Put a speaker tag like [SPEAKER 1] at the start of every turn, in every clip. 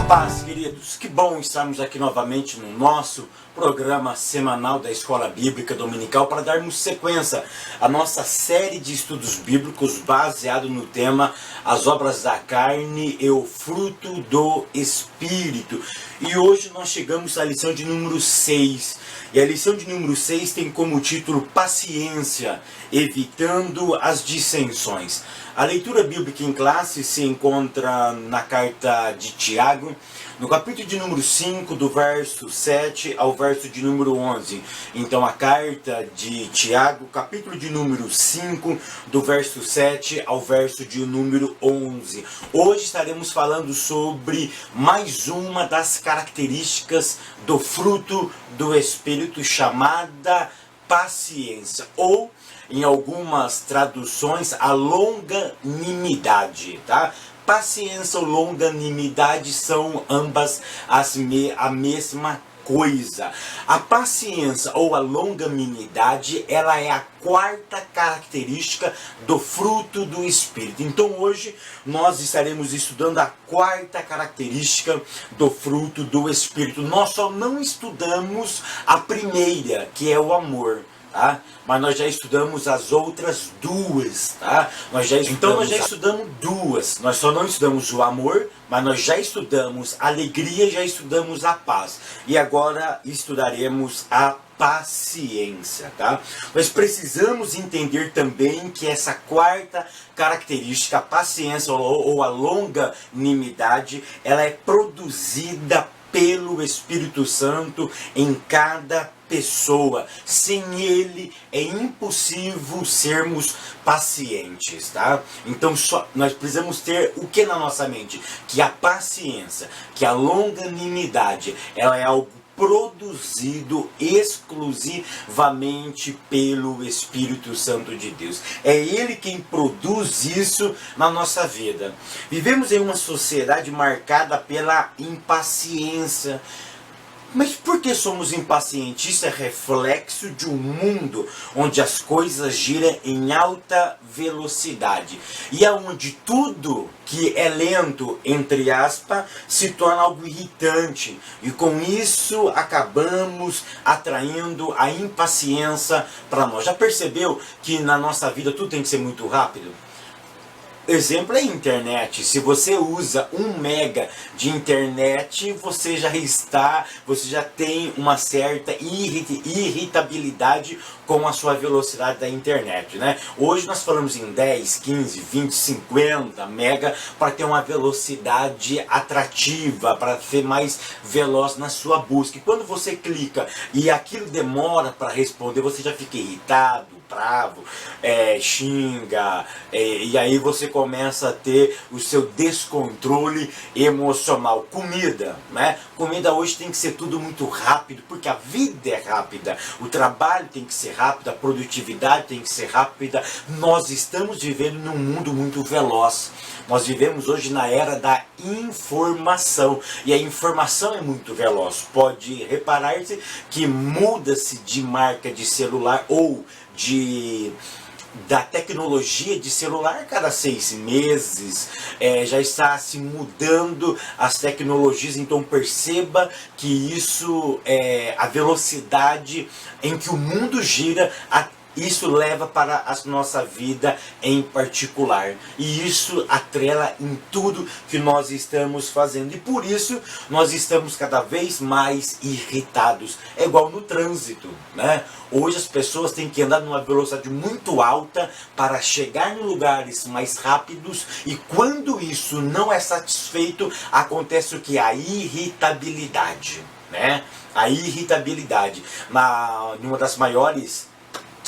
[SPEAKER 1] paz, queridos, que bom estarmos aqui novamente no nosso programa semanal da Escola Bíblica Dominical para darmos sequência à nossa série de estudos bíblicos baseado no tema As Obras da Carne e o Fruto do Espírito. E hoje nós chegamos à lição de número 6. E a lição de número 6 tem como título Paciência, evitando as dissensões. A leitura bíblica em classe se encontra na carta de Tiago, no capítulo de número 5, do verso 7 ao verso de número 11. Então a carta de Tiago, capítulo de número 5, do verso 7 ao verso de número 11. Hoje estaremos falando sobre mais uma das características do fruto do Espírito, chamada paciência, ou em algumas traduções, a longanimidade, tá? Paciência ou longanimidade são ambas a mesma coisa. A paciência ou a longanimidade, ela é a quarta característica do fruto do Espírito. Então hoje nós estaremos estudando a quarta característica do fruto do Espírito. Nós só não estudamos a primeira, que é o amor. Tá? Mas nós já estudamos as outras duas, tá? Nós já estudamos duas. Nós só não estudamos o amor, mas nós já estudamos a alegria e já estudamos a paz. E agora estudaremos a paciência, tá? Nós precisamos entender também que essa quarta característica, a paciência ou a longanimidade, ela é produzida pelo Espírito Santo em cada pessoa. Sem ele é impossível sermos pacientes, tá? Então nós precisamos ter o que na nossa mente? Que a paciência, que a longanimidade, ela é algo produzido exclusivamente pelo Espírito Santo de Deus. É Ele quem produz isso na nossa vida. Vivemos em uma sociedade marcada pela impaciência. Mas por que somos impacientes? Isso é reflexo de um mundo onde as coisas giram em alta velocidade e aonde tudo que é lento, entre aspas, se torna algo irritante, e com isso acabamos atraindo a impaciência para nós. Já percebeu que na nossa vida tudo tem que ser muito rápido? Exemplo é a internet. Se você usa 1 mega de internet, você já tem uma certa irritabilidade com a sua velocidade da internet, né? Hoje nós falamos em 10, 15, 20, 50 mega para ter uma velocidade atrativa, para ser mais veloz na sua busca. E quando você clica e aquilo demora para responder, você já fica irritado, bravo, xinga, e aí você começa a ter o seu descontrole emocional. Comida, né? Comida hoje tem que ser tudo muito rápido, porque a vida é rápida, o trabalho tem que ser rápido, a produtividade tem que ser rápida. Nós estamos vivendo num mundo muito veloz. Nós vivemos hoje na era da informação, e a informação é muito veloz. Pode reparar-se que muda-se de marca de celular ou da tecnologia de celular cada 6 meses, já está se mudando as tecnologias. Então perceba que isso, a velocidade em que o mundo gira, isso leva para a nossa vida em particular, e isso atrela em tudo que nós estamos fazendo, e por isso nós estamos cada vez mais irritados. É igual no trânsito, né? Hoje as pessoas têm que andar numa velocidade muito alta para chegar em lugares mais rápidos, e quando isso não é satisfeito, acontece o que? A irritabilidade, né? A irritabilidade. Numa das maiores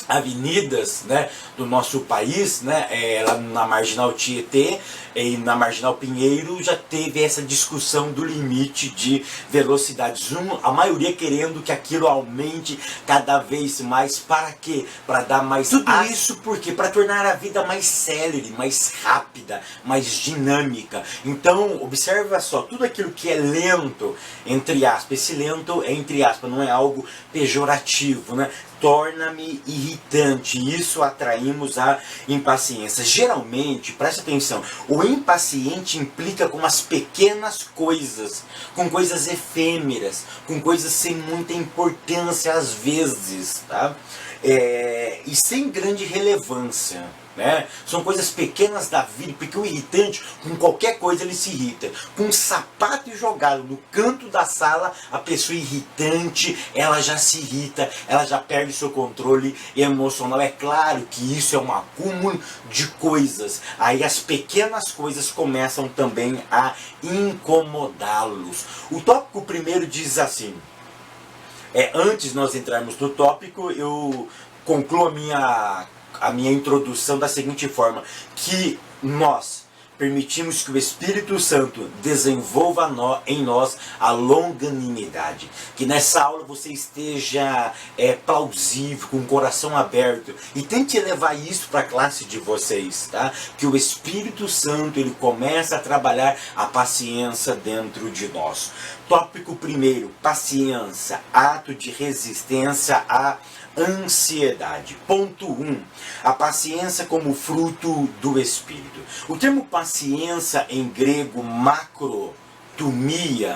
[SPEAKER 1] avenidas, né, do nosso país, né, lá na Marginal Tietê e na Marginal Pinheiro, já teve essa discussão do limite de velocidades. A maioria querendo que aquilo aumente cada vez mais. Para quê? Para dar mais... Tudo isso porque para tornar a vida mais célere, mais rápida, mais dinâmica. Então, observa só, tudo aquilo que é lento, entre aspas, esse lento é entre aspas, não é algo pejorativo, né? torna-me irritante. Isso atraímos a impaciência. Geralmente, preste atenção, o impaciente implica com as pequenas coisas, com coisas efêmeras, com coisas sem muita importância às vezes, tá? E sem grande relevância. Né? São coisas pequenas da vida, porque o irritante, com qualquer coisa ele se irrita. Com um sapato jogado no canto da sala, a pessoa irritante, ela já se irrita, ela já perde seu controle emocional. É claro que isso é um acúmulo de coisas. Aí as pequenas coisas começam também a incomodá-los. O tópico primeiro diz assim, antes de nós entrarmos no tópico, eu concluo a minha introdução da seguinte forma, que nós permitimos que o Espírito Santo desenvolva em nós a longanimidade. Que nessa aula você esteja plausível, com o coração aberto, e tente levar isso para a classe de vocês, tá? Que o Espírito Santo ele começa a trabalhar a paciência dentro de nós. Tópico primeiro, paciência, ato de resistência à ansiedade. Ponto 1. A paciência como fruto do Espírito. O termo paciência em grego, macrotumia,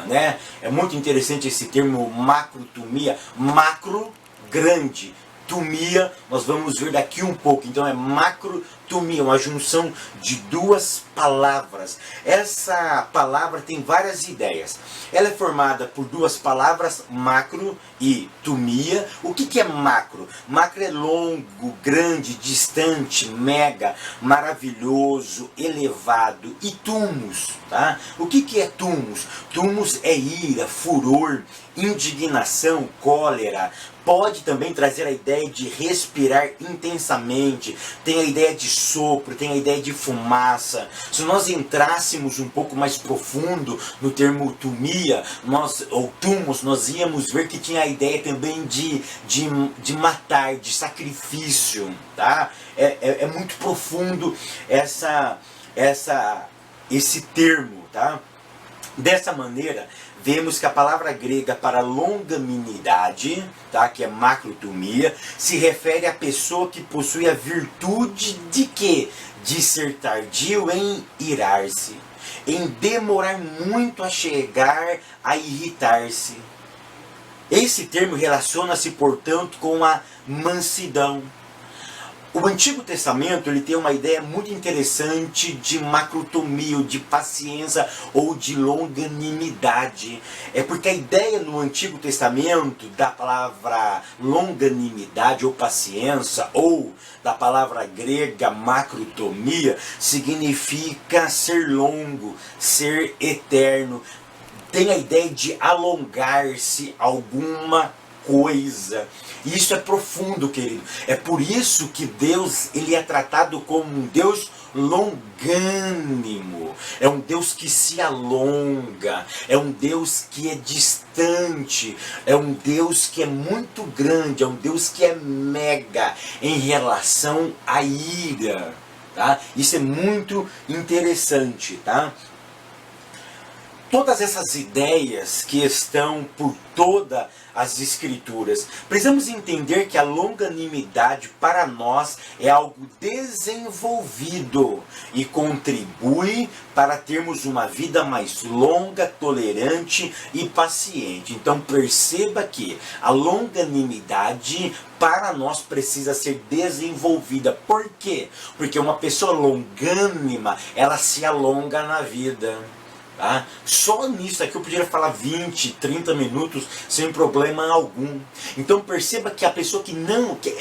[SPEAKER 1] né? É muito interessante esse termo macrotumia. Macro, grande. Tumia, nós vamos ver daqui um pouco. Então é macrotumia, uma junção de duas palavras. Essa palavra tem várias ideias. Ela é formada por duas palavras, macro e tumia. O que é macro? Macro é longo, grande, distante, mega, maravilhoso, elevado. E tumos, tá? O que é tumos? Tumos é ira, furor, indignação, cólera. Pode também trazer a ideia de respirar intensamente, tem a ideia de sopro, tem a ideia de fumaça. Se nós entrássemos um pouco mais profundo no termo tumia, ou tumos, nós íamos ver que tinha a ideia também de matar, de sacrifício. Tá? É muito profundo esse termo. Tá? Dessa maneira, vemos que a palavra grega para longanimidade, tá, que é macrotumia, se refere à pessoa que possui a virtude de quê? De ser tardio em irar-se, em demorar muito a chegar a irritar-se. Esse termo relaciona-se, portanto, com a mansidão. O Antigo Testamento ele tem uma ideia muito interessante de macrotomia, de paciência ou de longanimidade. É porque a ideia no Antigo Testamento da palavra longanimidade ou paciência, ou da palavra grega macrotomia, significa ser longo, ser eterno. Tem a ideia de alongar-se alguma coisa. E isso é profundo, querido. É por isso que Deus ele é tratado como um Deus longânimo. É um Deus que se alonga. É um Deus que é distante. É um Deus que é muito grande. É um Deus que é mega em relação à ira. Tá? Isso é muito interessante. Tá? Todas essas ideias que estão por toda as Escrituras, precisamos entender que a longanimidade para nós é algo desenvolvido e contribui para termos uma vida mais longa, tolerante e paciente. Então perceba que a longanimidade para nós precisa ser desenvolvida. Por quê? Porque uma pessoa longânima, ela se alonga na vida. Tá? Só nisso aqui eu poderia falar 20, 30 minutos sem problema algum. Então perceba que a pessoa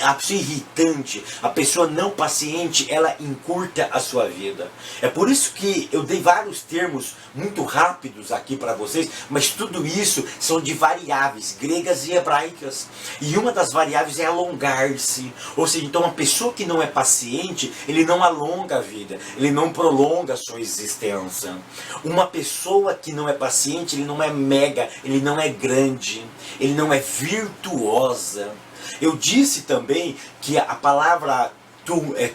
[SPEAKER 1] a pessoa irritante, a pessoa não paciente, ela encurta a sua vida. É por isso que eu dei vários termos muito rápidos aqui para vocês, mas tudo isso são de variáveis gregas e hebraicas. E uma das variáveis é alongar-se. Ou seja, então uma pessoa que não é paciente, ele não alonga a vida, ele não prolonga a sua existência. Uma pessoa que não é paciente, ele não é mega, ele não é grande, ele não é virtuosa. Eu disse também que a palavra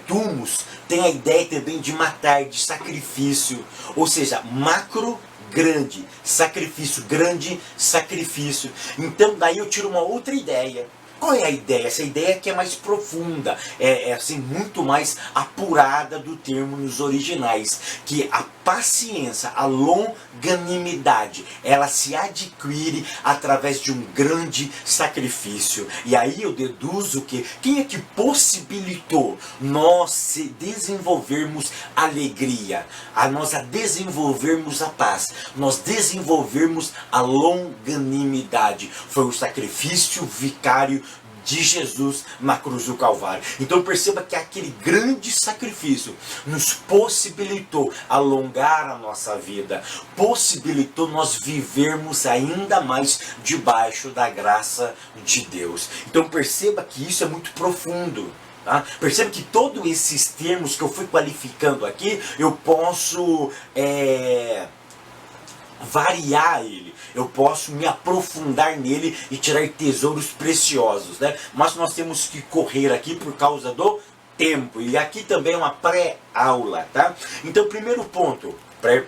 [SPEAKER 1] tumos tem a ideia também de matar, de sacrifício. Ou seja, macro, grande, sacrifício, grande, sacrifício. Então daí eu tiro uma outra ideia. Qual é a ideia? Essa ideia que é mais profunda, é assim, muito mais apurada do termo nos originais, que a paciência, a longanimidade, ela se adquire através de um grande sacrifício. E aí eu deduzo que quem é que possibilitou nós desenvolvermos alegria, nós desenvolvermos a paz, nós desenvolvermos a longanimidade? Foi o sacrifício vicário de Jesus na cruz do Calvário. Então perceba que aquele grande sacrifício nos possibilitou alongar a nossa vida, possibilitou nós vivermos ainda mais debaixo da graça de Deus. Então perceba que isso é muito profundo. Tá? Perceba que todos esses termos que eu fui qualificando aqui, eu posso variar ele, eu posso me aprofundar nele e tirar tesouros preciosos, né? Mas nós temos que correr aqui por causa do tempo, e aqui também é uma pré-aula, tá? Então, primeiro ponto,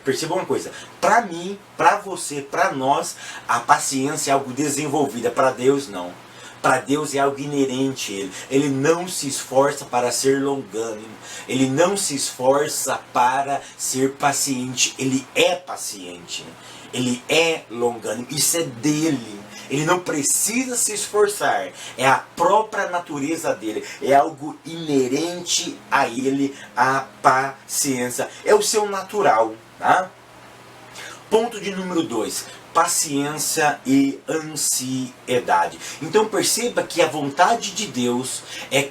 [SPEAKER 1] perceba uma coisa, para mim, para você, para nós, a paciência é algo desenvolvida, para Deus não. Para Deus é algo inerente a Ele. Ele não se esforça para ser longânimo. Ele não se esforça para ser paciente. Ele é paciente. Ele é longânimo. Isso é dele. Ele não precisa se esforçar. É a própria natureza dele. É algo inerente a ele, a paciência. É o seu natural. Tá? Ponto de número 2. Paciência e ansiedade. Então perceba que a vontade de Deus é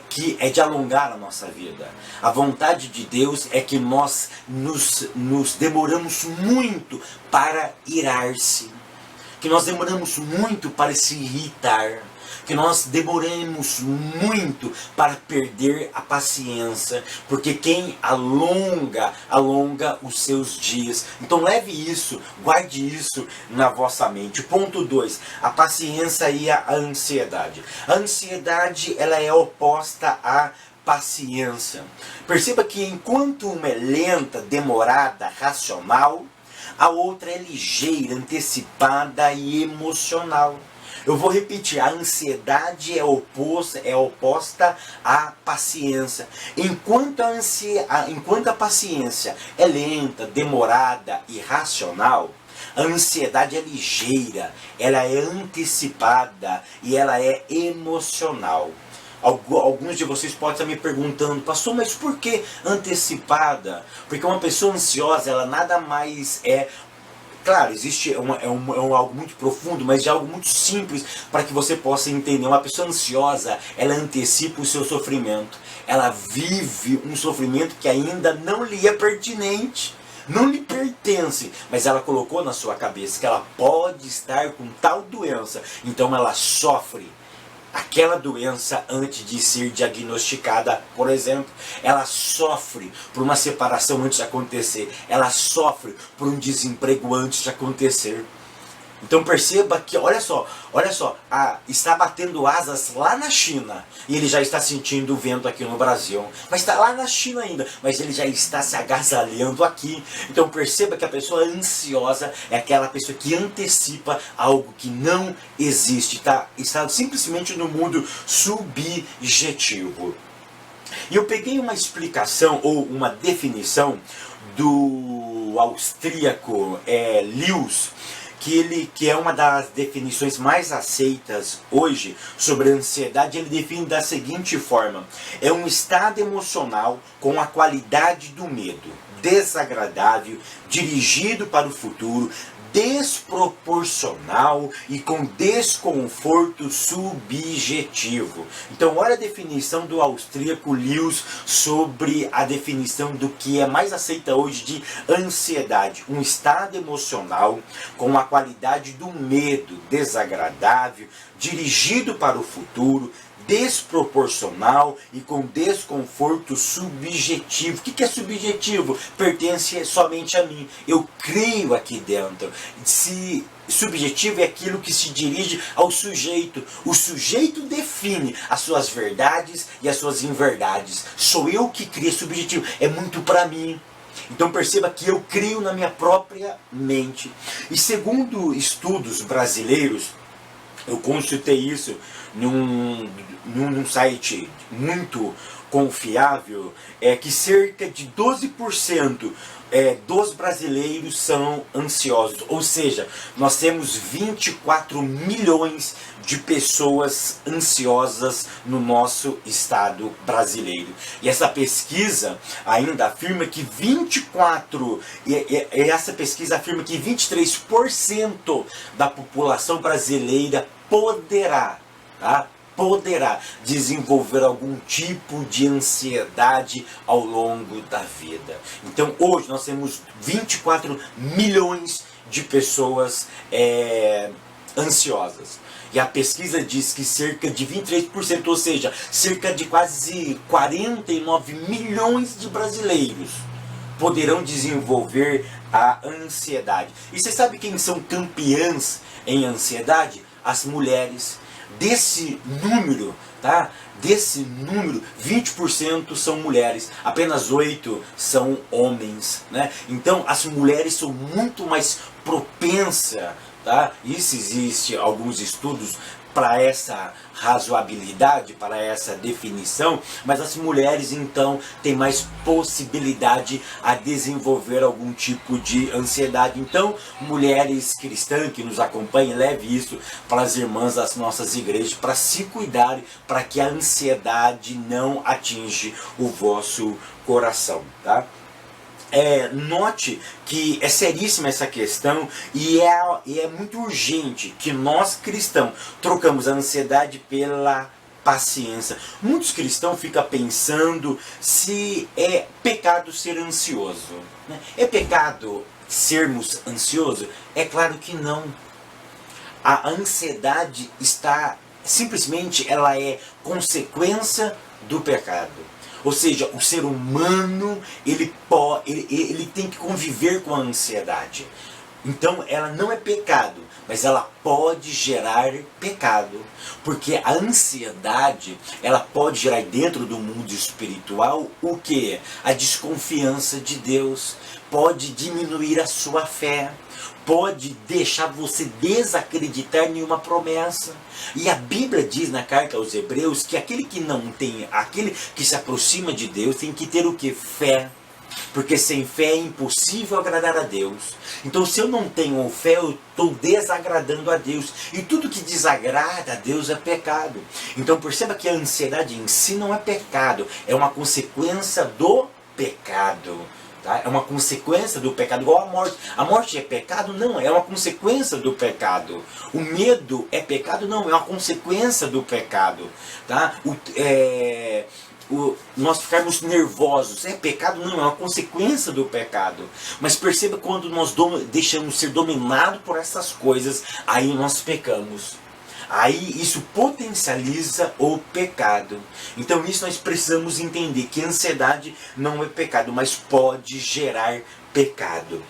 [SPEAKER 1] de alongar a nossa vida. A vontade de Deus é que nós nos demoramos muito para irar-se. Que nós demoramos muito para se irritar. Que nós demoremos muito para perder a paciência, porque quem alonga os seus dias. Então leve isso, guarde isso na vossa mente. Ponto 2, a paciência e a ansiedade. A ansiedade, ela é oposta à paciência. Perceba que enquanto uma é lenta, demorada, racional, a outra é ligeira, antecipada e emocional. Eu vou repetir, a ansiedade é oposta à paciência. Enquanto a paciência é lenta, demorada e racional, a ansiedade é ligeira, ela é antecipada e ela é emocional. Alguns de vocês podem estar me perguntando, pastor, mas por que antecipada? Porque uma pessoa ansiosa, ela nada mais é... Claro, existe algo muito profundo, mas de algo muito simples para que você possa entender. Uma pessoa ansiosa, ela antecipa o seu sofrimento. Ela vive um sofrimento que ainda não lhe é pertinente, não lhe pertence, mas ela colocou na sua cabeça que ela pode estar com tal doença. Então ela sofre aquela doença antes de ser diagnosticada, por exemplo. Ela sofre por uma separação antes de acontecer. Ela sofre por um desemprego antes de acontecer. Então perceba que, olha só, está batendo asas lá na China e ele já está sentindo o vento aqui no Brasil. Mas está lá na China ainda, mas ele já está se agasalhando aqui. Então perceba que a pessoa ansiosa é aquela pessoa que antecipa algo que não existe, está simplesmente no mundo subjetivo. E eu peguei uma explicação ou uma definição do austríaco Lewis, que é uma das definições mais aceitas hoje sobre a ansiedade. Ele define da seguinte forma: é um estado emocional com a qualidade do medo, desagradável, dirigido para o futuro, desproporcional e com desconforto subjetivo. Então olha a definição do austríaco Lewis sobre a definição do que é mais aceita hoje de ansiedade: um estado emocional com a qualidade do medo, desagradável, dirigido para o futuro, desproporcional e com desconforto subjetivo. O que é subjetivo? Pertence somente a mim. Eu creio aqui dentro. Se subjetivo é aquilo que se dirige ao sujeito. O sujeito define as suas verdades e as suas inverdades. Sou eu que crio. Subjetivo é muito para mim. Então perceba que eu crio na minha própria mente. E segundo estudos brasileiros, Eu consultei isso num site muito confiável, que cerca de 12% dos brasileiros são ansiosos. Ou seja, nós temos 24 milhões de pessoas ansiosas no nosso estado brasileiro. E essa pesquisa ainda afirma que 23% da população brasileira poderá, tá? Poderá desenvolver algum tipo de ansiedade ao longo da vida. Então hoje nós temos 24 milhões de pessoas ansiosas. E a pesquisa diz que cerca de 23%, ou seja, cerca de quase 49 milhões de brasileiros poderão desenvolver a ansiedade. E você sabe quem são campeãs em ansiedade? As mulheres. Desse número, tá? Desse número, 20% são mulheres, apenas 8% são homens, né? Então as mulheres são muito mais propensas, tá? Isso existe alguns estudos para essa razoabilidade, para essa definição, mas as mulheres então têm mais possibilidade a desenvolver algum tipo de ansiedade. Então, mulheres cristãs que nos acompanhem, leve isso para as irmãs das nossas igrejas, para se cuidarem, para que a ansiedade não atinja o vosso coração, tá? Note que é seríssima essa questão e é muito urgente que nós cristãos trocamos a ansiedade pela paciência. Muitos cristãos ficam pensando se é pecado ser ansioso, né? É pecado sermos ansiosos? É claro que não. A ansiedade ela é consequência do pecado. Ou seja, o ser humano ele tem que conviver com a ansiedade. Então ela não é pecado, mas ela pode gerar pecado. Porque a ansiedade, ela pode gerar dentro do mundo espiritual o que? A desconfiança de Deus. Pode diminuir a sua fé. Pode deixar você desacreditar em uma promessa. E a Bíblia diz na carta aos Hebreus que aquele que se aproxima de Deus tem que ter o que? Fé. Porque sem fé é impossível agradar a Deus. Então se eu não tenho fé, eu estou desagradando a Deus. E tudo que desagrada a Deus é pecado. Então perceba que a ansiedade em si não é pecado. É uma consequência do pecado. Tá? É uma consequência do pecado, igual a morte. A morte é pecado? Não, é uma consequência do pecado. O medo é pecado? Não, é uma consequência do pecado. Tá? Nós ficarmos nervosos é pecado? Não, é uma consequência do pecado. Mas perceba quando nós deixamos ser dominados por essas coisas, aí nós pecamos. Aí isso potencializa o pecado. Então isso nós precisamos entender, que a ansiedade não é pecado, mas pode gerar pecado.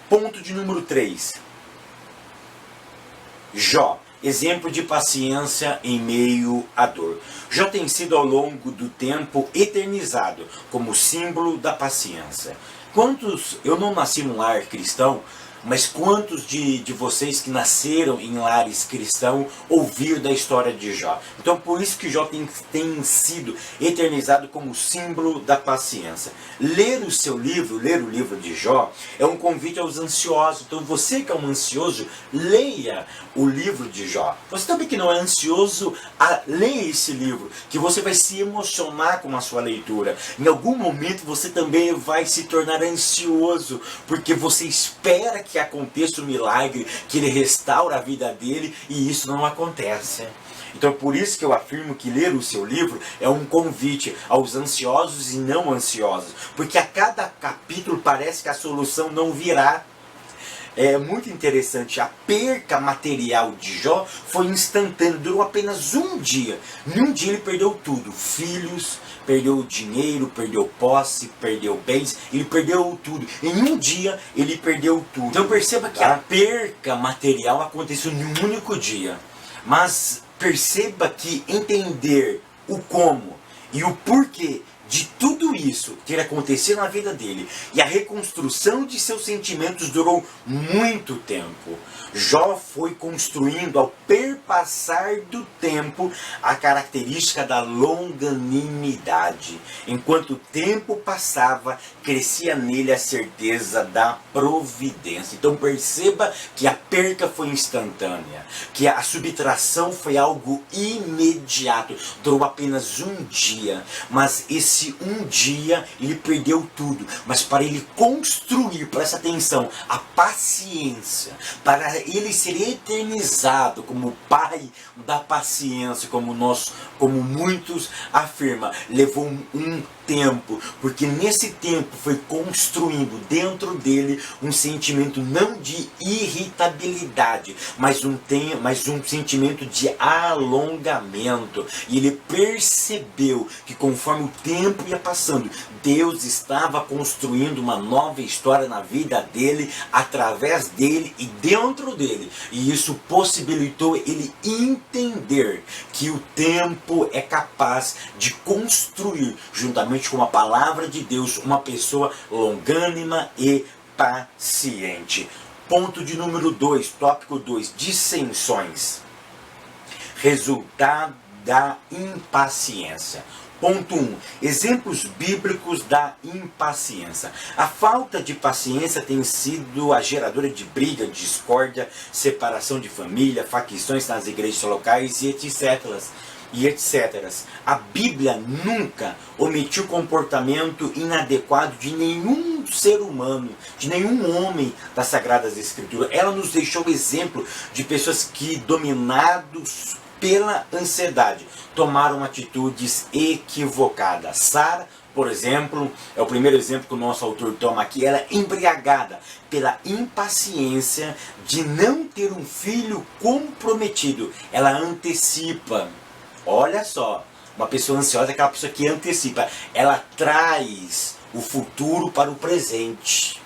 [SPEAKER 1] Ponto de número 3. Jó, exemplo de paciência em meio à dor. Jó tem sido ao longo do tempo eternizado como símbolo da paciência. Eu não nasci num lar cristão, mas quantos de vocês que nasceram em lares cristãos ouviram da história de Jó? Então por isso que Jó tem sido eternizado como símbolo da paciência. Ler o livro de Jó, é um convite aos ansiosos. Então você que é um ansioso, leia o livro de Jó. Você também que não é ansioso, leia esse livro, que você vai se emocionar com a sua leitura. Em algum momento você também vai se tornar ansioso, porque você espera que aconteça um milagre, que ele restaura a vida dele, e isso não acontece. Então por isso que eu afirmo que ler o seu livro é um convite aos ansiosos e não ansiosos, porque a cada capítulo parece que a solução não virá. É muito interessante, a perca material de Jó foi instantânea, durou apenas um dia. Em um dia ele perdeu tudo, filhos, perdeu dinheiro, perdeu posse, perdeu bens, ele perdeu tudo. Em um dia ele perdeu tudo. Então perceba que a perca material aconteceu em um único dia. Mas perceba que entender o como e o porquê de tudo isso ter acontecido na vida dele e a reconstrução de seus sentimentos durou muito tempo. Jó foi construindo ao perpadecer passar do tempo, a característica da longanimidade. Enquanto o tempo passava, crescia nele a certeza da providência. Então perceba que a perca foi instantânea, que a subtração foi algo imediato, durou apenas um dia, mas esse um dia ele perdeu tudo, mas para ele construir, presta atenção, a paciência, para ele ser eternizado como o pai da paciência, como muitos afirmam, levou um tempo, porque nesse tempo foi construindo dentro dele um sentimento não de irritabilidade, mas um sentimento de alongamento. E ele percebeu que conforme o tempo ia passando, Deus estava construindo uma nova história na vida dele, através dele e dentro dele. E isso possibilitou ele entender que o tempo é capaz de construir, juntamente com a palavra de Deus, uma pessoa longânima e paciente. Ponto de número 2, tópico 2, dissensões. Resultado da impaciência. Ponto 1. Exemplos bíblicos da impaciência. A falta de paciência tem sido a geradora de briga, discórdia, separação de família, facções nas igrejas locais e etc. A Bíblia nunca omitiu comportamento inadequado de nenhum ser humano, de nenhum homem das Sagradas Escrituras. Ela nos deixou exemplo de pessoas que, dominados pela ansiedade, tomaram atitudes equivocadas. Sara, por exemplo, é o primeiro exemplo que o nosso autor toma aqui. Ela é embriagada pela impaciência de não ter um filho como prometido. Ela antecipa. Olha só, uma pessoa ansiosa é aquela pessoa que antecipa. Ela traz o futuro para o presente.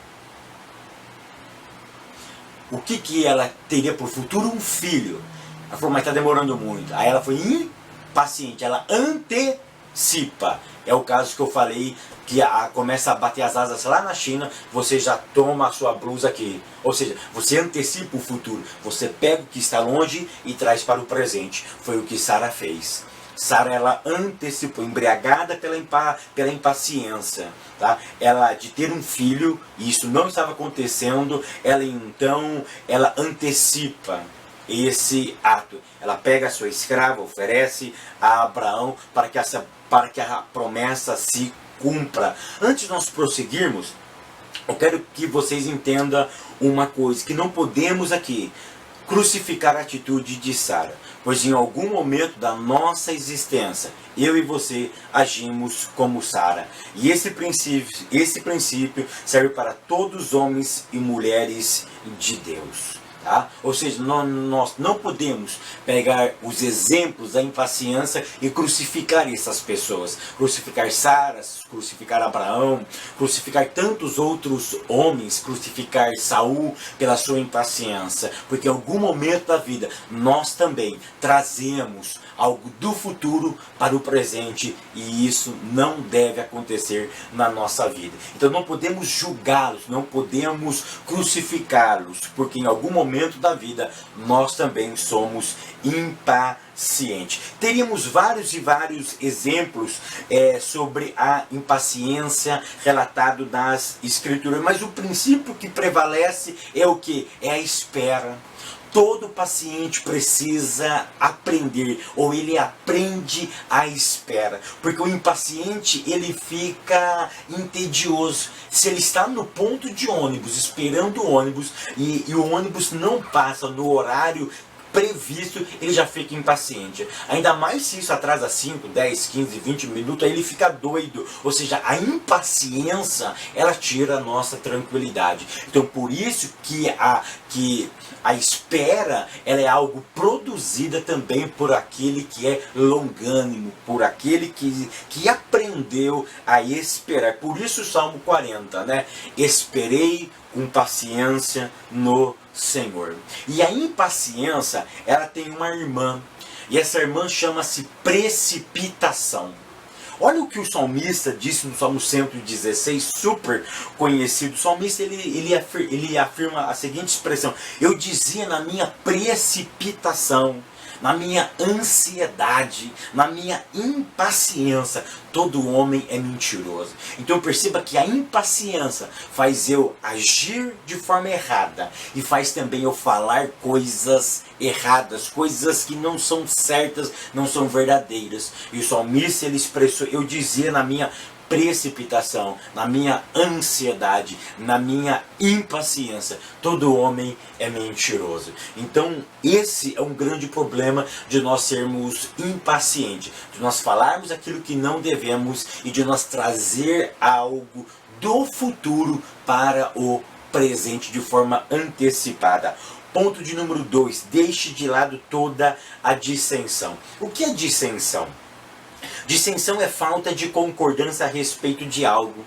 [SPEAKER 1] O que ela teria por futuro? Um filho. Ela falou, mas está demorando muito. Aí ela foi impaciente, ela antecipa. É o caso que eu falei, que começa a bater as asas lá na China, você já toma a sua blusa aqui. Ou seja, você antecipa o futuro. Você pega o que está longe e traz para o presente. Foi o que Sara fez. Sara, ela antecipou, embriagada pela impaciência, tá? Ela de ter um filho, e isso não estava acontecendo, ela antecipa esse ato. Ela pega a sua escrava, oferece a Abraão para que a promessa se cumpra. Antes de nós prosseguirmos, eu quero que vocês entendam uma coisa, que não podemos aqui crucificar a atitude de Sara, pois em algum momento da nossa existência, eu e você agimos como Sara. E esse princípio serve para todos os homens e mulheres de Deus. Tá? Ou seja, nós não podemos pegar os exemplos da impaciência e crucificar essas pessoas. Crucificar Sara, crucificar Abraão, crucificar tantos outros homens, crucificar Saul pela sua impaciência. Porque em algum momento da vida nós também trazemos algo do futuro para o presente e isso não deve acontecer na nossa vida. Então não podemos julgá-los, não podemos crucificá-los, porque em algum momento da vida nós também somos impacientes. Teríamos vários exemplos sobre a impaciência relatado nas Escrituras, mas o princípio que prevalece é o que? É a espera. Todo paciente precisa aprender, ou ele aprende a espera. Porque o impaciente, ele fica entedioso. Se ele está no ponto de ônibus, esperando o ônibus, e o ônibus não passa no horário previsto, ele já fica impaciente. Ainda mais se isso atrasa 5, 10, 15, 20 minutos, aí ele fica doido. Ou seja, a impaciência, ela tira a nossa tranquilidade. Então por isso que a espera, ela é algo produzida também por aquele que é longânimo, por aquele que aprendeu a esperar. Por isso o Salmo 40, né? Esperei com paciência no Senhor. E a impaciência, ela tem uma irmã, e essa irmã chama-se precipitação. Olha o que o salmista disse no Salmo 116, super conhecido. O salmista ele afirma a seguinte expressão: eu dizia na minha precipitação. na minha ansiedade, na minha impaciência. Todo homem é mentiroso. Então perceba que a impaciência faz eu agir de forma errada e faz também eu falar coisas erradas, coisas que não são certas, não são verdadeiras. E o salmista ele expressou, eu dizia na minha precipitação, na minha ansiedade, na minha impaciência. Todo homem é mentiroso. Então esse é um grande problema de nós sermos impacientes, de nós falarmos aquilo que não devemos e de nós trazer algo do futuro para o presente de forma antecipada. Ponto de número 2, deixe de lado toda a dissensão. O que é dissensão? Dissensão é falta de concordância a respeito de algo.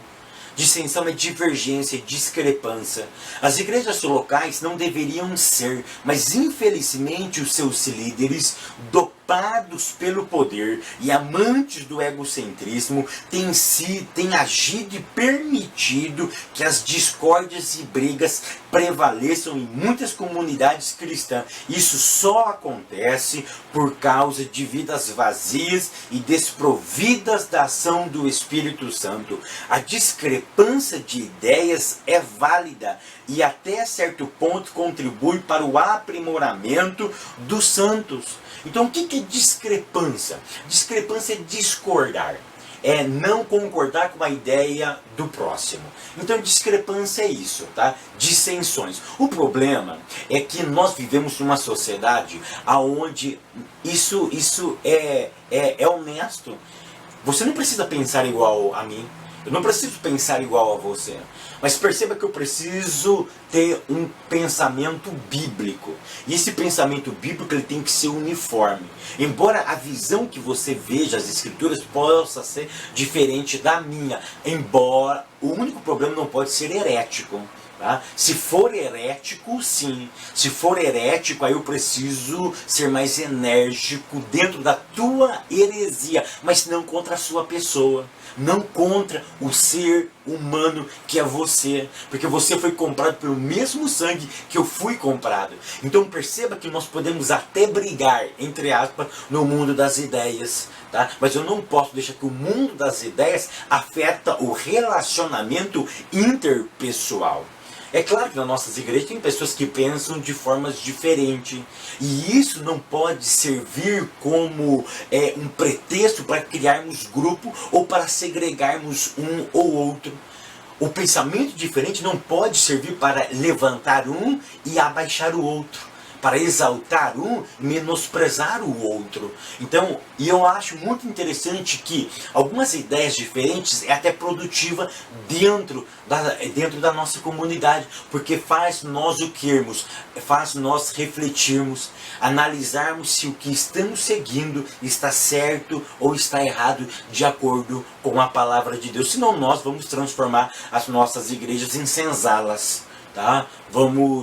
[SPEAKER 1] Dissensão é divergência, discrepância. As igrejas locais não deveriam ser, mas infelizmente os seus líderes, dopados pelo poder e amantes do egocentrismo, têm agido e permitido que as discórdias e brigas prevaleçam em muitas comunidades cristãs. Isso só acontece por causa de vidas vazias e desprovidas da ação do Espírito Santo. A discrepância de ideias é válida e até certo ponto contribui para o aprimoramento dos santos. Então o que é discrepância? Discrepância é discordar. É não concordar com a ideia do próximo. Então discrepância é isso, tá? Dissensões. O problema é que nós vivemos numa sociedade onde isso é honesto. Você não precisa pensar igual a mim. Eu não preciso pensar igual a você. Mas perceba que eu preciso ter um pensamento bíblico. E esse pensamento bíblico ele tem que ser uniforme. Embora a visão que você veja as escrituras possa ser diferente da minha. Embora o único problema não pode ser herético. Tá? Se for herético, sim. Se for herético, aí eu preciso ser mais enérgico dentro da tua heresia. Mas não contra a sua pessoa. Não contra o ser humano que é você. Porque você foi comprado pelo mesmo sangue que eu fui comprado. Então perceba que nós podemos até brigar, entre aspas, no mundo das ideias. Tá? Mas eu não posso deixar que o mundo das ideias afeta o relacionamento interpessoal. É claro que nas nossas igrejas tem pessoas que pensam de formas diferentes. E isso não pode servir como um pretexto para criarmos grupo ou para segregarmos um ou outro. O pensamento diferente não pode servir para levantar um e abaixar o outro. Para exaltar um e menosprezar o outro. Então, eu acho muito interessante que algumas ideias diferentes é até produtiva dentro da nossa comunidade, porque faz nós o queremos, faz nós refletirmos, analisarmos se o que estamos seguindo está certo ou está errado de acordo com a palavra de Deus. Senão nós vamos transformar as nossas igrejas em senzalas. Tá?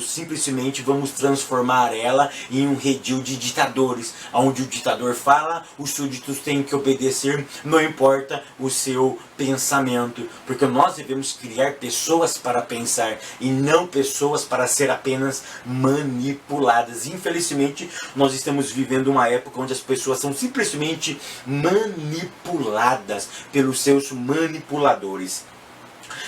[SPEAKER 1] Simplesmente vamos transformar ela em um redil de ditadores, onde o ditador fala, os súditos têm que obedecer, não importa o seu pensamento, porque nós devemos criar pessoas para pensar e não pessoas para ser apenas manipuladas. Infelizmente, nós estamos vivendo uma época onde as pessoas são simplesmente manipuladas pelos seus manipuladores.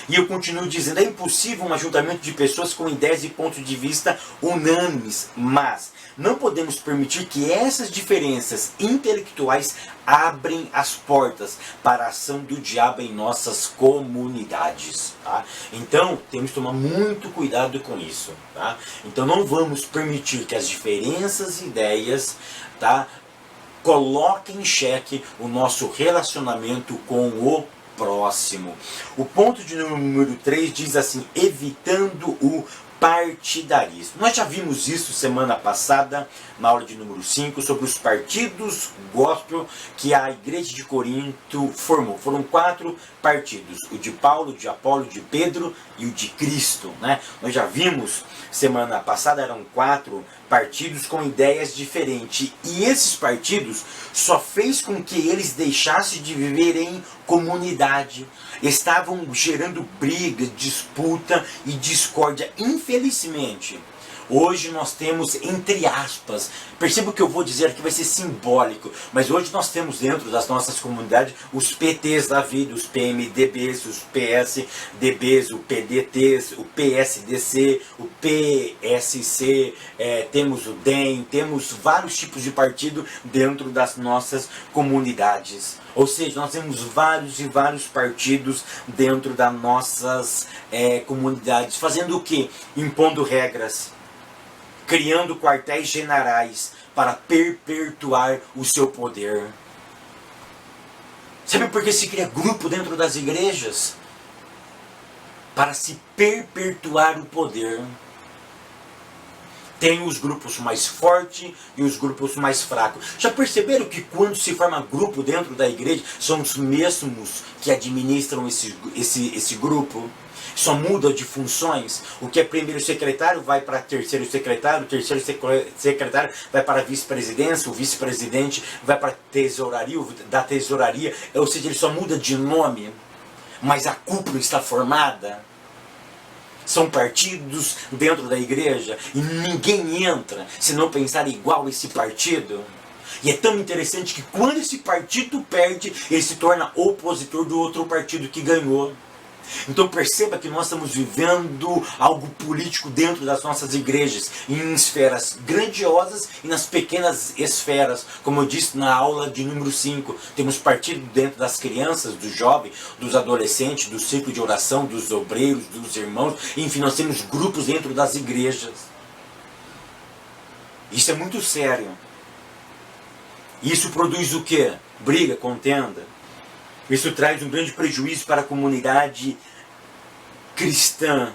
[SPEAKER 1] E eu continuo dizendo, é impossível um ajuntamento de pessoas com ideias e pontos de vista unânimes, mas não podemos permitir que essas diferenças intelectuais abrem as portas para a ação do diabo em nossas comunidades. Tá? Então, temos que tomar muito cuidado com isso. Tá? Então, não vamos permitir que as diferenças de ideias, tá, coloquem em xeque o nosso relacionamento com o próximo. O ponto de número 3 diz assim, evitando o partidarismo. Nós já vimos isso semana passada, na aula de número 5, sobre os partidos gospel que a igreja de Corinto formou. Foram 4 partidos, o de Paulo, o de Apolo, o de Pedro e o de Cristo. Né? Nós já vimos, semana passada, eram 4 partidos com ideias diferentes. E esses partidos só fez com que eles deixassem de viver em comunidade. Estavam gerando briga, disputa e discórdia. Infelizmente, Hoje nós temos, entre aspas, perceba o que eu vou dizer aqui, vai ser simbólico, mas hoje nós temos dentro das nossas comunidades os PTs da vida, os PMDBs, os PSDBs, o PDTs, o PSDC, o PSC, temos o DEM, temos vários tipos de partido dentro das nossas comunidades. Ou seja, nós temos vários e vários partidos dentro das nossas comunidades, fazendo o quê? Impondo regras, criando quartéis generais para perpetuar o seu poder. Sabe por que se cria grupo dentro das igrejas? Para se perpetuar o poder. Tem os grupos mais fortes e os grupos mais fracos. Já perceberam que quando se forma grupo dentro da igreja, são os mesmos que administram esse grupo? Só muda de funções. O que é primeiro secretário vai para terceiro secretário, o terceiro secretário vai para a vice-presidência, o vice-presidente vai para a tesouraria, da tesouraria, ou seja, ele só muda de nome, mas a cúpula está formada. São partidos dentro da igreja e ninguém entra se não pensar igual a esse partido. E é tão interessante que quando esse partido perde, ele se torna opositor do outro partido que ganhou. Então perceba que nós estamos vivendo algo político dentro das nossas igrejas, em esferas grandiosas e nas pequenas esferas. Como eu disse na aula de número 5, temos partido dentro das crianças, dos jovens, dos adolescentes, do círculo de oração, dos obreiros, dos irmãos, enfim, nós temos grupos dentro das igrejas. Isso é muito sério. Isso produz o quê? Briga, contenda. Isso traz um grande prejuízo para a comunidade cristã.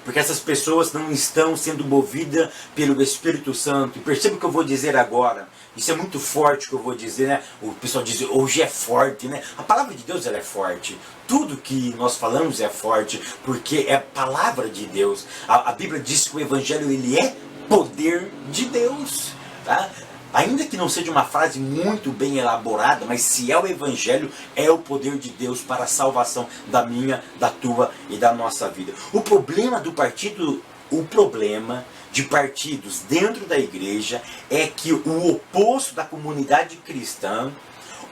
[SPEAKER 1] Porque essas pessoas não estão sendo movidas pelo Espírito Santo. E perceba o que eu vou dizer agora. Isso é muito forte o que eu vou dizer, né? O pessoal diz, hoje é forte, né? A palavra de Deus, ela é forte. Tudo que nós falamos é forte, porque é a palavra de Deus. A Bíblia diz que o Evangelho, ele é poder de Deus, tá? Ainda que não seja uma frase muito bem elaborada, mas se é o Evangelho, é o poder de Deus para a salvação da minha, da tua e da nossa vida. O problema de partidos dentro da igreja é que o oposto da comunidade cristã,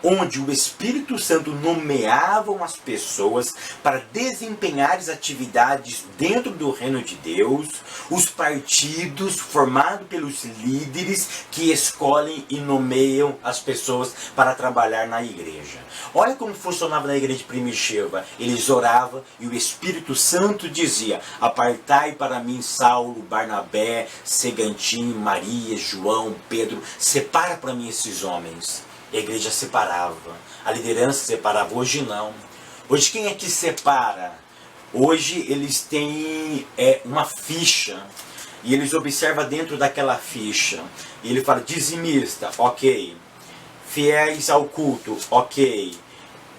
[SPEAKER 1] onde o Espírito Santo nomeava as pessoas para desempenhar as atividades dentro do reino de Deus, os partidos formados pelos líderes que escolhem e nomeiam as pessoas para trabalhar na igreja. Olha como funcionava na igreja primitiva. Eles oravam e o Espírito Santo dizia, apartai para mim Saulo, Barnabé, Segantim, Maria, João, Pedro, separa para mim esses homens. A igreja separava, a liderança separava. Hoje não. Hoje quem é que separa? Hoje eles têm uma ficha e eles observam dentro daquela ficha. E ele fala, dizimista, ok. Fiéis ao culto, ok.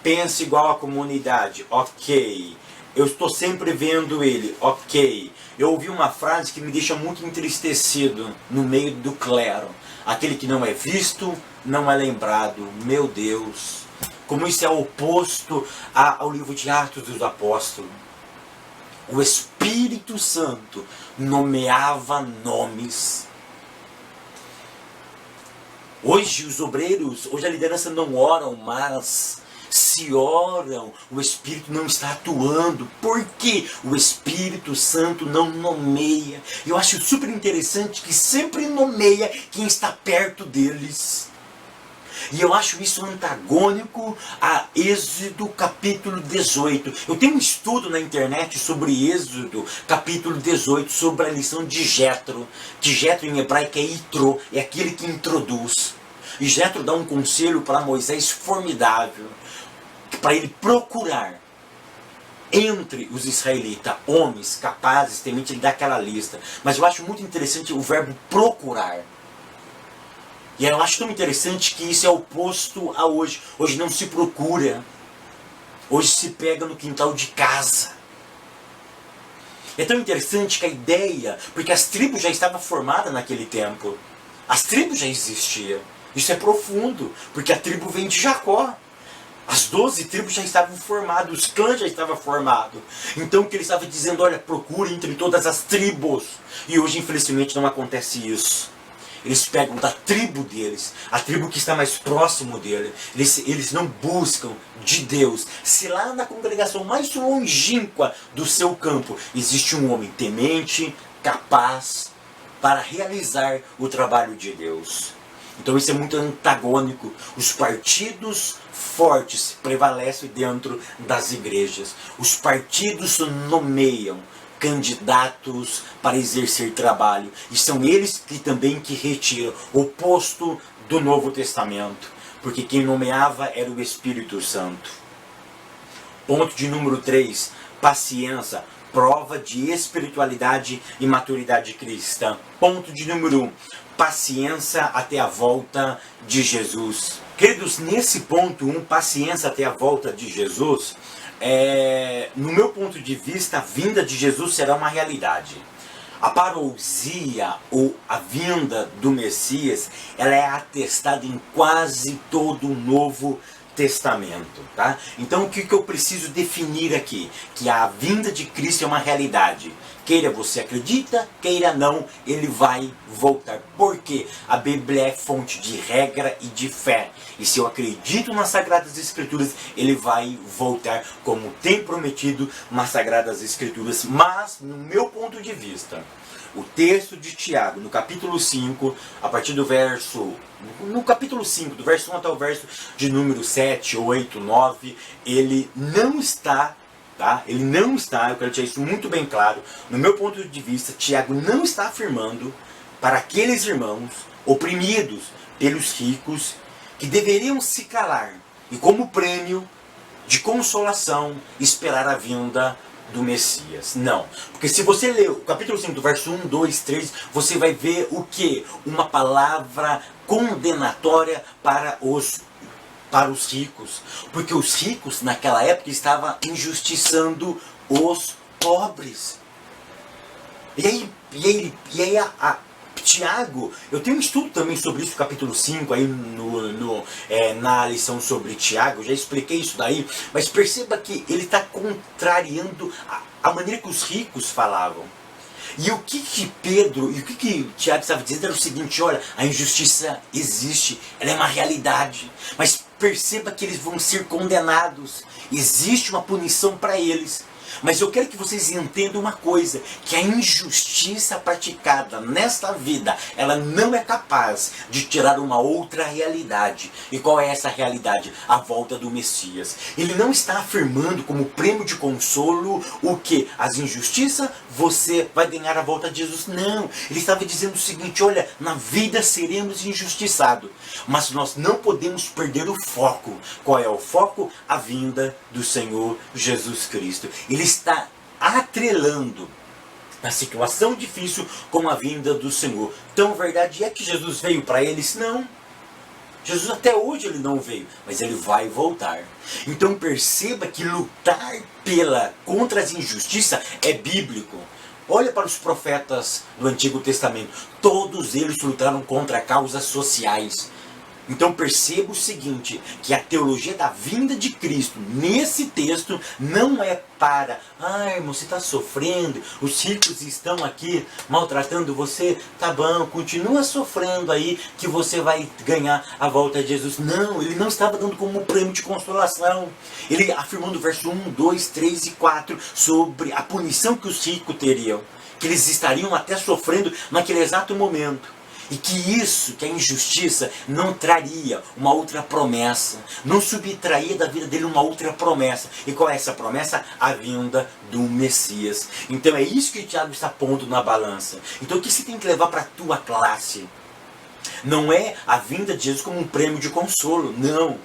[SPEAKER 1] Pensa igual à comunidade, ok. Eu estou sempre vendo ele, ok. Eu ouvi uma frase que me deixa muito entristecido no meio do clero. Aquele que não é visto, não é lembrado. Meu Deus, como isso é oposto ao livro de Atos dos Apóstolos. O Espírito Santo nomeava nomes. Hoje os obreiros, hoje a liderança não oram, mas se oram, o Espírito não está atuando. Por quê? O Espírito Santo não nomeia. Eu acho super interessante que sempre nomeia quem está perto deles. E eu acho isso antagônico a Êxodo capítulo 18. Eu tenho um estudo na internet sobre Êxodo capítulo 18, sobre a lição de Jetro. Que Jetro em hebraico é Itro, é aquele que introduz. E Jetro dá um conselho para Moisés formidável, para ele procurar entre os israelitas homens capazes, temente, ele dá aquela lista. Mas eu acho muito interessante o verbo procurar. E eu acho tão interessante que isso é oposto a hoje. Hoje não se procura. Hoje se pega no quintal de casa. É tão interessante que a ideia, porque as tribos já estavam formadas naquele tempo. As tribos já existiam. Isso é profundo, porque a tribo vem de Jacó. As 12 tribos já estavam formadas, os clãs já estavam formados. Então o que ele estava dizendo, olha, procure entre todas as tribos. E hoje, infelizmente, não acontece isso. Eles pegam da tribo deles, a tribo que está mais próximo dele. Eles não buscam de Deus. Se lá na congregação mais longínqua do seu campo existe um homem temente, capaz para realizar o trabalho de Deus. Então isso é muito antagônico. Os partidos fortes prevalecem dentro das igrejas. Os partidos nomeiam candidatos para exercer trabalho. E são eles que também que retiram o posto do Novo Testamento. Porque quem nomeava era o Espírito Santo. Ponto de número 3. Paciência. Prova de espiritualidade e maturidade cristã. Ponto de número 1. Paciência até a volta de Jesus. Queridos, nesse ponto 1, paciência até a volta de Jesus, no meu ponto de vista, a vinda de Jesus será uma realidade. A parousia, ou a vinda do Messias, ela é atestada em quase todo o Novo Testamento, tá? Então o que eu preciso definir aqui? Que a vinda de Cristo é uma realidade. Queira você acredita, queira não, ele vai voltar. Porque a Bíblia é fonte de regra e de fé. E se eu acredito nas Sagradas Escrituras, ele vai voltar como tem prometido nas Sagradas Escrituras. Mas, no meu ponto de vista, o texto de Tiago, no capítulo 5, a partir do verso... No capítulo 5, do verso 1 até o verso de número 7, 8, 9, ele não está... Tá? Ele não está, eu quero deixar isso muito bem claro, no meu ponto de vista, Tiago não está afirmando para aqueles irmãos oprimidos pelos ricos que deveriam se calar e como prêmio de consolação esperar a vinda do Messias. Não, porque se você ler o capítulo 5 do verso 1, 2, 3, você vai ver o que? Uma palavra condenatória para os ricos, porque os ricos naquela época estavam injustiçando os pobres. E aí Tiago, eu tenho um estudo também sobre isso, capítulo 5, aí na lição sobre Tiago, eu já expliquei isso daí, mas perceba que ele está contrariando a maneira que os ricos falavam. E o que Pedro, e o que Tiago estava dizendo era o seguinte, olha, a injustiça existe, ela é uma realidade, mas perceba que eles vão ser condenados, existe uma punição para eles. Mas eu quero que vocês entendam uma coisa, que a injustiça praticada nesta vida, ela não é capaz de tirar uma outra realidade. E qual é essa realidade? A volta do Messias. Ele não está afirmando como prêmio de consolo o que? As injustiças, você vai ganhar a volta de Jesus. Não, ele estava dizendo o seguinte, olha, na vida seremos injustiçados, mas nós não podemos perder o foco. Qual é o foco? A vinda do Senhor Jesus Cristo. Ele está atrelando a situação difícil com a vinda do Senhor. Então, a verdade é que Jesus veio para eles? Não. Jesus até hoje ele não veio, mas ele vai voltar. Então perceba que lutar contra as injustiças é bíblico. Olha para os profetas do Antigo Testamento. Todos eles lutaram contra causas sociais. Então perceba o seguinte, que a teologia da vinda de Cristo nesse texto não é para, irmão, você está sofrendo, os ricos estão aqui maltratando você, tá bom, continua sofrendo aí que você vai ganhar a volta de Jesus. Não, ele não estava dando como prêmio de consolação. Ele afirmou no verso 1, 2, 3 e 4 sobre a punição que os ricos teriam, que eles estariam até sofrendo naquele exato momento. E que a injustiça não traria uma outra promessa, não subtraía da vida dele uma outra promessa. E qual é essa promessa? A vinda do Messias. Então é isso que o Tiago está pondo na balança. Então o que você tem que levar para a tua classe? Não é a vinda de Jesus como um prêmio de consolo, não.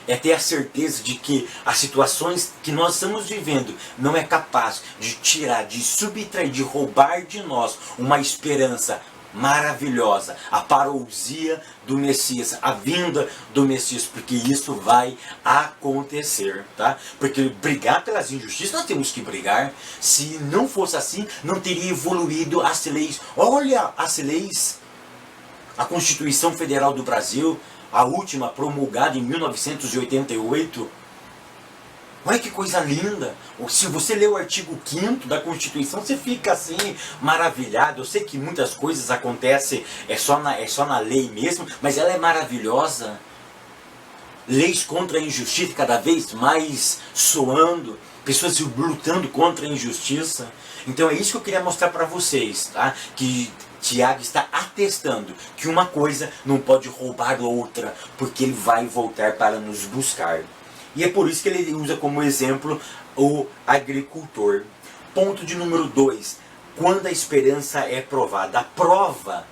[SPEAKER 1] É ter a certeza de que as situações que nós estamos vivendo não é capaz de tirar, de subtrair, de roubar de nós uma esperança maravilhosa, a parousia do Messias, a vinda do Messias, porque isso vai acontecer, tá? Porque brigar pelas injustiças, nós temos que brigar. Se não fosse assim, não teria evoluído as leis. Olha as leis, a Constituição Federal do Brasil, a última promulgada em 1988, Olha que coisa linda! Se você lê o artigo 5º da Constituição, você fica assim, maravilhado. Eu sei que muitas coisas acontecem, é só na lei mesmo, mas ela é maravilhosa. Leis contra a injustiça cada vez mais soando, pessoas lutando contra a injustiça. Então é isso que eu queria mostrar para vocês, tá? Que Tiago está atestando que uma coisa não pode roubar outra, porque ele vai voltar para nos buscar. E é por isso que ele usa como exemplo o agricultor. Ponto de número 2. Quando a esperança é provada. A prova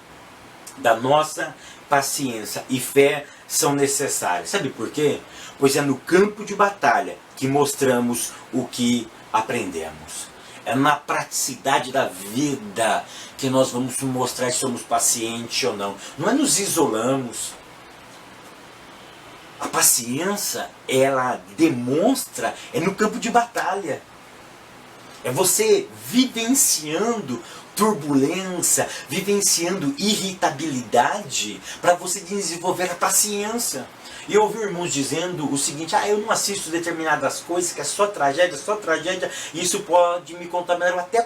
[SPEAKER 1] da nossa paciência e fé são necessárias. Sabe por quê? Pois é no campo de batalha que mostramos o que aprendemos. É na praticidade da vida que nós vamos mostrar se somos pacientes ou não. Não é nos isolamos. A paciência, ela demonstra, é no campo de batalha. É você vivenciando turbulência, vivenciando irritabilidade, para você desenvolver a paciência. E eu ouvi irmãos dizendo o seguinte: eu não assisto determinadas coisas, que é só tragédia, e isso pode me contaminar. Eu até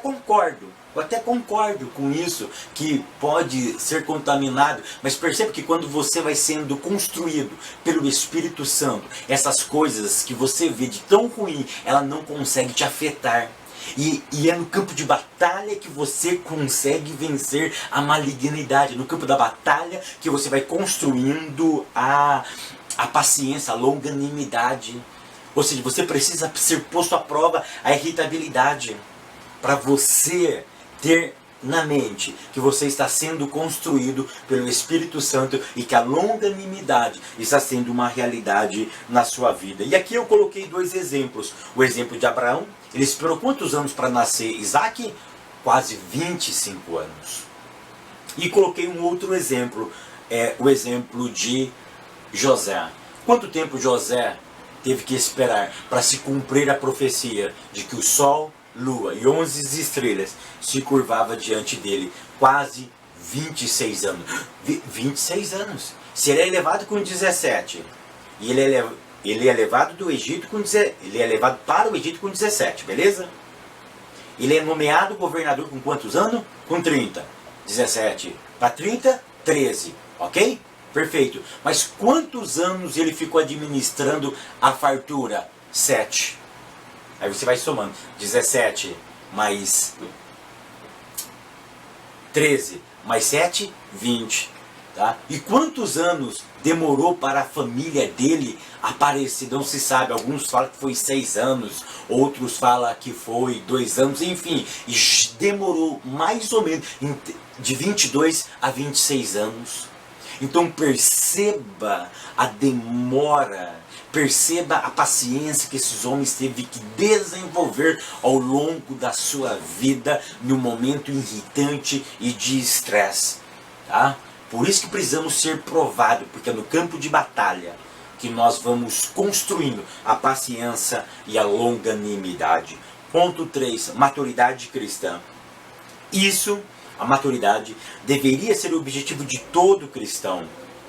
[SPEAKER 1] concordo com isso, que pode ser contaminado, mas perceba que quando você vai sendo construído pelo Espírito Santo, essas coisas que você vê de tão ruim, ela não consegue te afetar. E é no campo de batalha que você consegue vencer a malignidade. No campo da batalha que você vai construindo a paciência, a longanimidade. Ou seja, você precisa ser posto à prova a irritabilidade, para você ter na mente que você está sendo construído pelo Espírito Santo e que a longanimidade está sendo uma realidade na sua vida. E aqui eu coloquei 2 exemplos. O exemplo de Abraão. Ele esperou quantos anos para nascer Isaac? Quase 25 anos. E coloquei um outro exemplo, o exemplo de José. Quanto tempo José teve que esperar para se cumprir a profecia de que o sol, lua e 11 estrelas se curvava diante dele? Quase 26 anos. 26 anos. Se ele é levado com 17 e ele é levado do Egito ele é levado para o Egito com 17, beleza? Ele é nomeado governador com quantos anos? Com 30. 17 para 30, 13, ok? Perfeito. Mas quantos anos ele ficou administrando a fartura? 7. Aí você vai somando. 17 mais 13 mais 7, 20. Tá? E quantos anos demorou para a família dele aparecer? Não se sabe. Alguns falam que foi 6 anos, outros falam que foi 2 anos, enfim. E demorou mais ou menos de 22 a 26 anos. Então perceba a demora, perceba a paciência que esses homens teve que desenvolver ao longo da sua vida, num momento irritante e de estresse. Tá? Por isso que precisamos ser provados, porque é no campo de batalha que nós vamos construindo a paciência e a longanimidade. Ponto 3, maturidade cristã. A maturidade deveria ser o objetivo de todo cristão.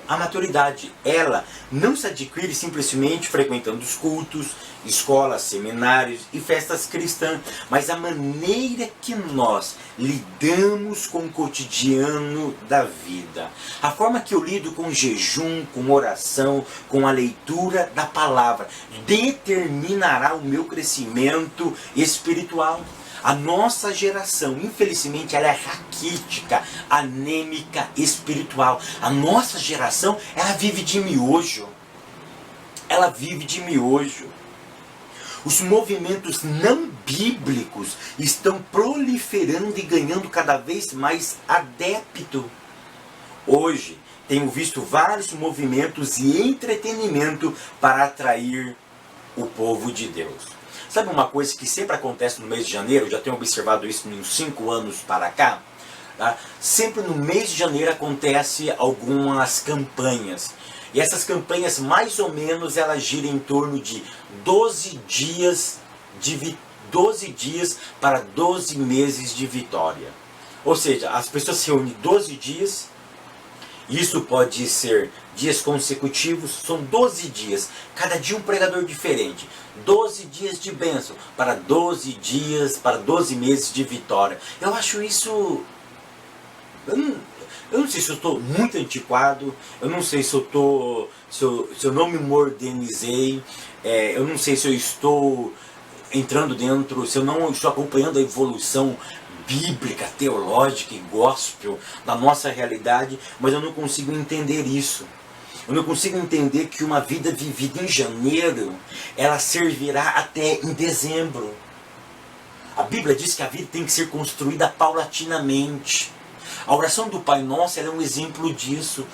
[SPEAKER 1] A maturidade, ela não se adquire simplesmente frequentando os cultos, escolas, seminários e festas cristãs, mas a maneira que nós lidamos com o cotidiano da vida. A forma que eu lido com jejum, com oração, com a leitura da palavra, determinará o meu crescimento espiritual. A nossa geração, infelizmente, ela é raquítica, anêmica, espiritual. A nossa geração, ela vive de miojo. Ela vive de miojo. Os movimentos não bíblicos estão proliferando e ganhando cada vez mais adepto. Hoje, tenho visto vários movimentos e entretenimento para atrair o povo de Deus. Sabe uma coisa que sempre acontece no mês de janeiro? Eu já tenho observado isso uns 5 anos para cá. Tá? Sempre no mês de janeiro acontece algumas campanhas. E essas campanhas, mais ou menos, elas giram em torno de 12 dias para 12 meses de vitória. Ou seja, as pessoas se reúnem 12 dias Isso pode ser dias consecutivos, são 12 dias, cada dia um pregador diferente. 12 dias de bênção, para 12 dias, para 12 meses de vitória. Eu acho isso... Eu não sei se eu estou muito antiquado, eu não sei se eu não me modernizei, eu não sei se eu estou entrando dentro, se eu não estou acompanhando a evolução bíblica, teológica e gospel da nossa realidade, mas eu não consigo entender isso. Eu não consigo entender que uma vida vivida em janeiro, ela servirá até em dezembro. A Bíblia diz que a vida tem que ser construída paulatinamente. A oração do Pai Nosso ela é um exemplo disso.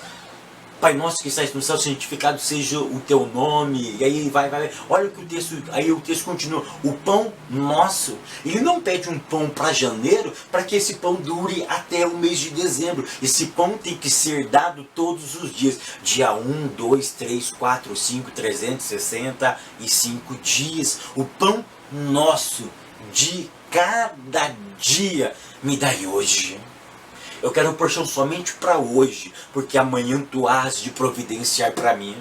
[SPEAKER 1] Pai Nosso que estás no céu, santificado seja o teu nome. E aí vai. Olha o que o texto, aí o texto continua. O pão nosso. Ele não pede um pão para janeiro, para que esse pão dure até o mês de dezembro. Esse pão tem que ser dado todos os dias. Dia 1, 2, 3, 4, 5, 365 dias. O pão nosso de cada dia me dai hoje. Eu quero porção somente para hoje, porque amanhã tu hás de providenciar para mim.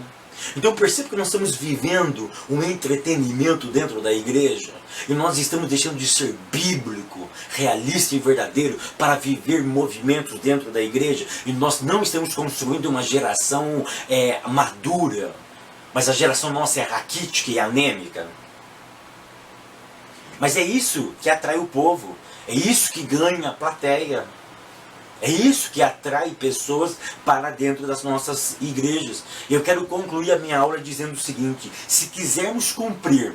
[SPEAKER 1] Então perceba que nós estamos vivendo um entretenimento dentro da igreja. E nós estamos deixando de ser bíblico, realista e verdadeiro para viver movimentos dentro da igreja. E nós não estamos construindo uma geração madura. Mas a geração nossa é raquítica e anêmica. Mas é isso que atrai o povo. É isso que ganha a plateia. É isso que atrai pessoas para dentro das nossas igrejas. Eu quero concluir a minha aula dizendo o seguinte: se quisermos cumprir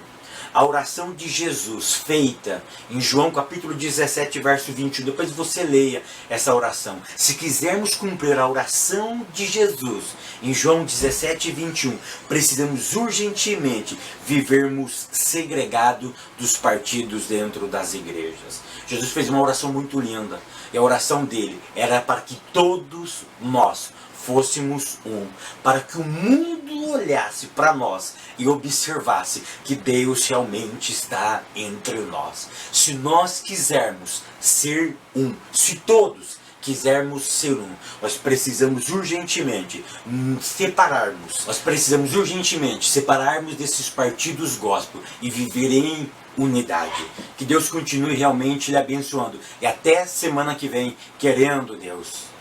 [SPEAKER 1] a oração de Jesus feita em João capítulo 17, verso 21, depois você leia essa oração. Se quisermos cumprir a oração de Jesus em João 17, 21, precisamos urgentemente vivermos segregado dos partidos dentro das igrejas. Jesus fez uma oração muito linda. E a oração dele era para que todos nós fôssemos um. Para que o mundo olhasse para nós e observasse que Deus realmente está entre nós. Se nós quisermos ser um, se todos quisermos ser um, nós precisamos urgentemente separarmos. Nós precisamos urgentemente separarmos desses partidos gospel e viver em unidade. Que Deus continue realmente lhe abençoando. E até semana que vem, querendo Deus.